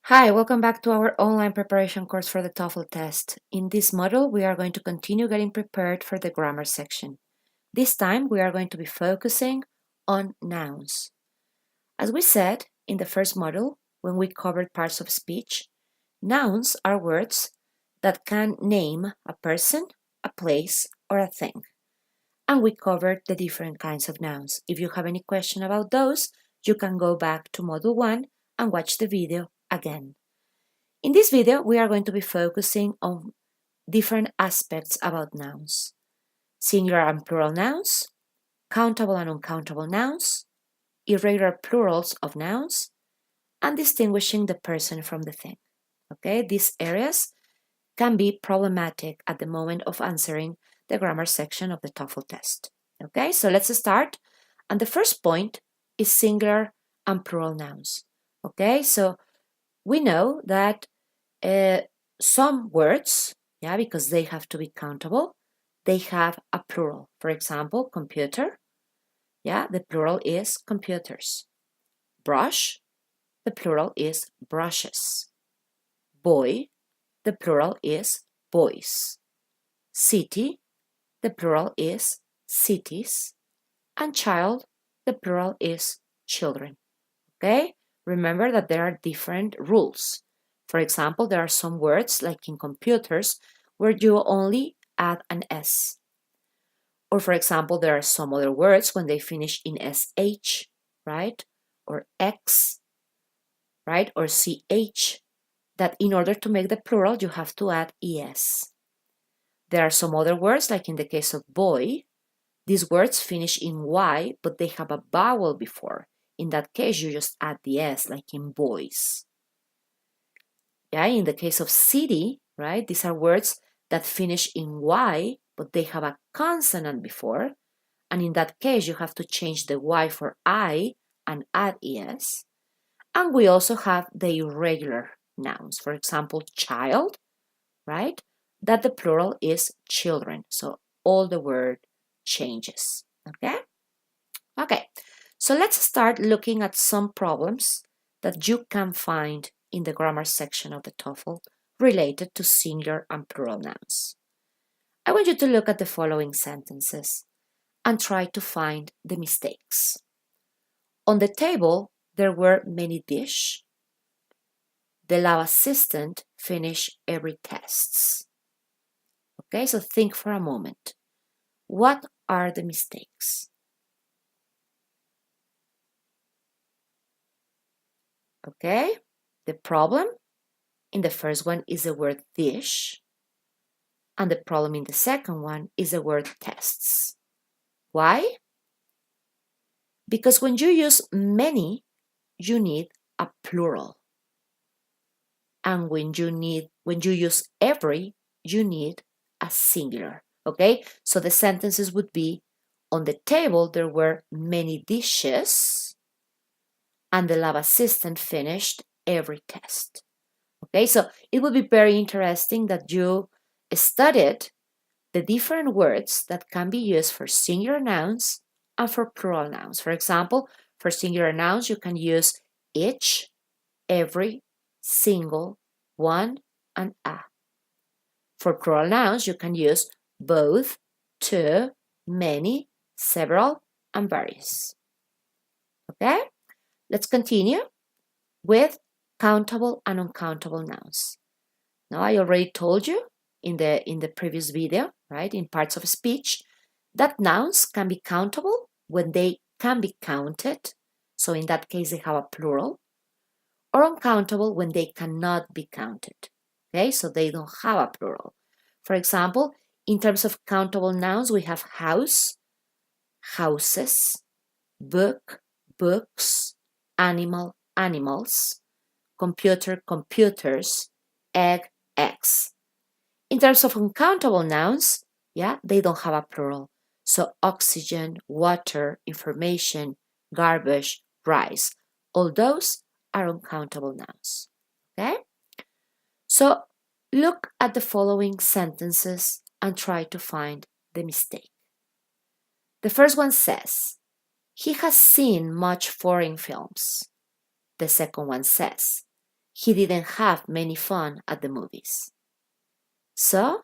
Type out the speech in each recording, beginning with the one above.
Hi, welcome back to our online preparation course for the TOEFL test. In this module, we are going to continue getting prepared for the grammar section. This time, we are going to be focusing on nouns. As we said in the first module, when we covered parts of speech, nouns are words that can name a person, a place, or a thing. And we covered the different kinds of nouns. If you have any question about those, you can go back to Module 1 and watch the video again. In this video, we are going to be focusing on different aspects about nouns. Singular and plural nouns, countable and uncountable nouns, irregular plurals of nouns, and distinguishing the person from the thing. Okay, these areas can be problematic at the moment of answering the grammar section of the TOEFL test. Okay, so let's start. And the first point is singular and plural nouns. Okay, so we know that some words, because they have to be countable, they have a plural. For example, computer, the plural is computers. Brush, the plural is brushes. Boy, the plural is boys. City, the plural is cities. And child, the plural is children. Okay? Remember that there are different rules. For example, there are some words, like in computers, where you only add an S. Or for example, there are some other words when they finish in SH, right? Or X, right? Or CH, that in order to make the plural, you have to add ES. There are some other words, like in the case of boy, these words finish in Y, but they have a vowel before. In that case, you just add the S, like in boys. In the case of city, right, these are words that finish in Y, but they have a consonant before. And in that case, you have to change the Y for I and add ES. And we also have the irregular nouns. For example, child, right, that the plural is children. So all the word changes, okay? Okay, so let's start looking at some problems that you can find in the grammar section of the TOEFL related to singular and plural nouns. I want you to look at the following sentences and try to find the mistakes. On the table, there were many dishes. The lab assistant finished every tests. Okay, so think for a moment. What are the mistakes? Okay, the problem in the first one is the word dish, and the problem in the second one is the word tests. Why? Because when you use many, you need a plural. And when you use every, you need a singular. Okay? So the sentences would be, on the table there were many dishes, and the lab assistant finished every test. Okay, so it would be very interesting that you studied the different words that can be used for singular nouns and for plural nouns. For example, for singular nouns, you can use each, every, single, one, and a. For plural nouns, you can use both, two, many, several, and various. Okay, let's continue with countable and uncountable nouns. Now, I already told you in the previous video, right, in parts of speech, that nouns can be countable when they can be counted. So in that case, they have a plural. Or uncountable when they cannot be counted. Okay, so they don't have a plural. For example, in terms of countable nouns, we have house, houses, book, books, animal, animals, computer, computers, egg, eggs. In terms of uncountable nouns, they don't have a plural. So oxygen, water, information, garbage, rice, all those are uncountable nouns. Okay? So look at the following sentences and try to find the mistake. The first one says, he has seen much foreign films. The second one says, he didn't have many fun at the movies. So,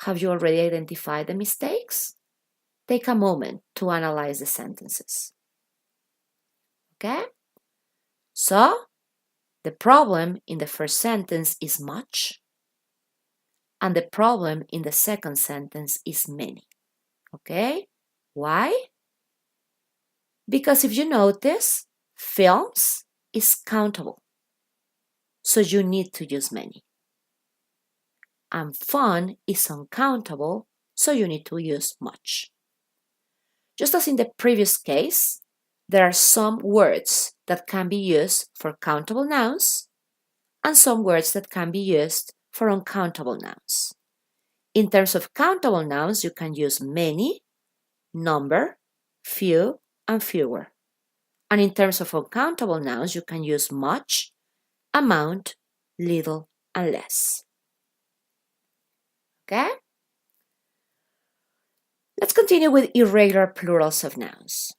have you already identified the mistakes? Take a moment to analyze the sentences. Okay? So, the problem in the first sentence is much, and the problem in the second sentence is many. Okay? Why? Because if you notice, films is countable, so you need to use many. And fun is uncountable, so you need to use much. Just as in the previous case, there are some words that can be used for countable nouns and some words that can be used for uncountable nouns. In terms of countable nouns, you can use many, number, few, and fewer. And in terms of uncountable nouns, you can use much, amount, little, and less. Okay? Let's continue with irregular plurals of nouns.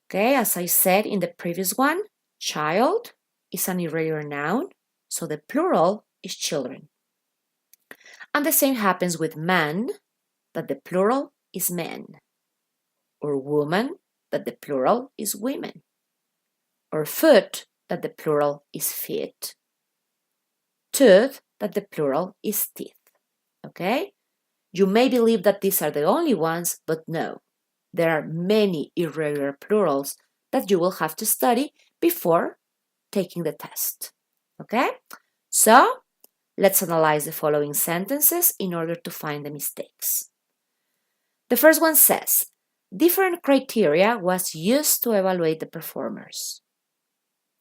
Okay, as I said in the previous one, child is an irregular noun, so the plural is children. And the same happens with man, that the plural is men, or woman, that the plural is women, or foot, that the plural is feet, tooth, that the plural is teeth. Okay? You may believe that these are the only ones, but no. There are many irregular plurals that you will have to study before taking the test. Okay? So, let's analyze the following sentences in order to find the mistakes. The first one says, different criteria was used to evaluate the performers.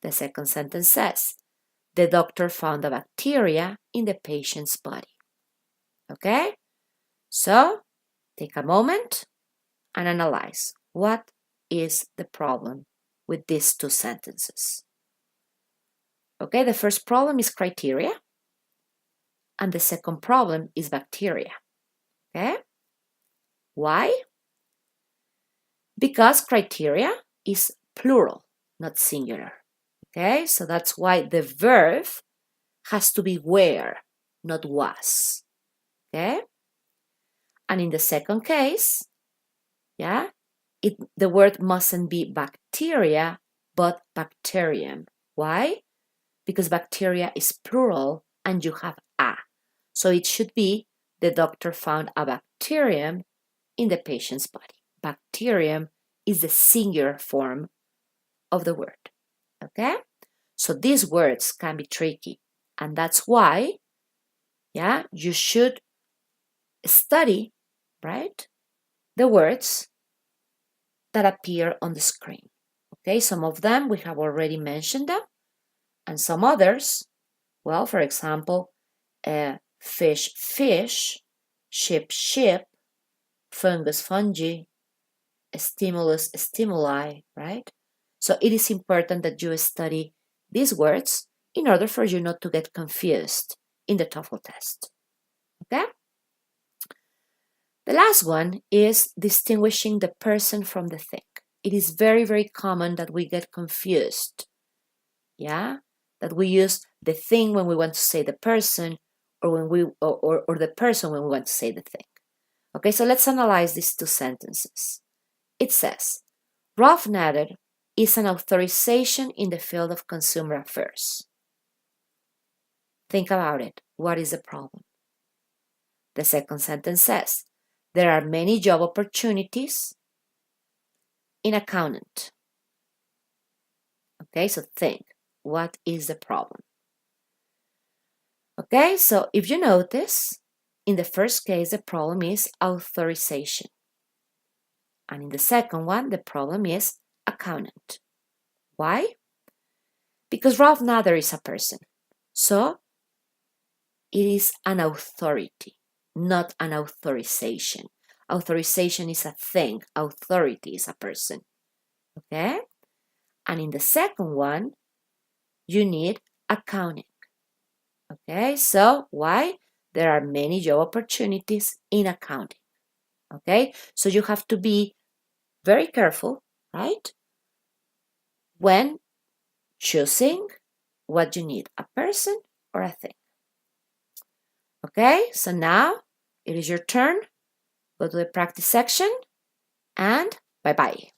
The second sentence says, the doctor found a bacteria in the patient's body. Okay? So, take a moment and analyze what is the problem with these two sentences. Okay, the first problem is criteria, and the second problem is bacteria. Okay? Why? Because criteria is plural, not singular. Okay, so that's why the verb has to be were, not was. Okay? And in the second case, the word mustn't be bacteria, but bacterium. Why? Because bacteria is plural and you have a. So it should be the doctor found a bacterium in the patient's body. Bacterium is the singular form of the word. Okay? So these words can be tricky. And that's why, you should study, right, the words that appear on the screen. Okay, some of them we have already mentioned them, and some others, well, for example, fish, fish, ship, ship, fungus, fungi, stimulus, stimuli, right? So it is important that you study these words in order for you not to get confused in the TOEFL test. Okay? The last one is distinguishing the person from the thing. It is very, very common that we get confused. That we use the thing when we want to say the person, or when we or the person when we want to say the thing. Okay, so let's analyze these two sentences. It says, Ralph Nader is an authorization in the field of consumer affairs. Think about it. What is the problem? The second sentence says, there are many job opportunities in accountant. Okay, so think, what is the problem? Okay, so if you notice, in the first case, the problem is authorization. And in the second one, the problem is accountant. Why? Because Ralph Nader is a person. So it is an authority, not an authorization. Authorization is a thing. Authority is a person. Okay? And in the second one, you need accounting. Okay? So why? There are many job opportunities in accounting. Okay? So you have to be very careful, right? When choosing what you need, a person or a thing. Okay, so now it is your turn. Go to the practice section and bye-bye.